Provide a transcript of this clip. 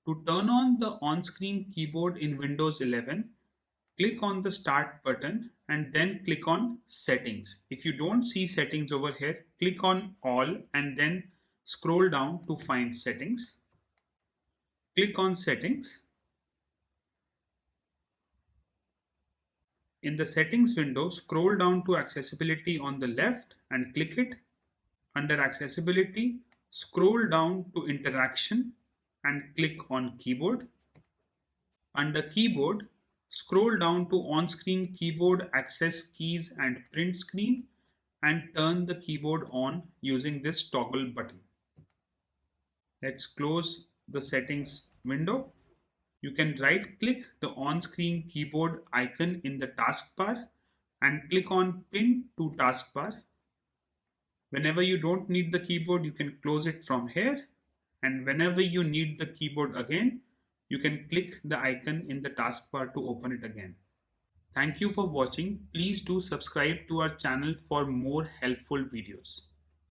To turn on the on-screen keyboard in Windows 11, click on the Start button and then click on Settings. If you don't see Settings over here, click on All and then scroll down to find Settings. Click on Settings. In the Settings window, scroll down to Accessibility on the left and click it. Under Accessibility, scroll down to Interaction and click on Keyboard. Under Keyboard, scroll down to On-Screen Keyboard Access Keys and Print Screen and turn the keyboard on using this toggle button. Let's close the settings window. You can right-click the on-screen keyboard icon in the taskbar and click on Pin to Taskbar. Whenever you don't need the keyboard, you can close it from here, and whenever you need the keyboard again, you can click the icon in the taskbar to open it again. Thank you for watching. Please do subscribe to our channel for more helpful videos.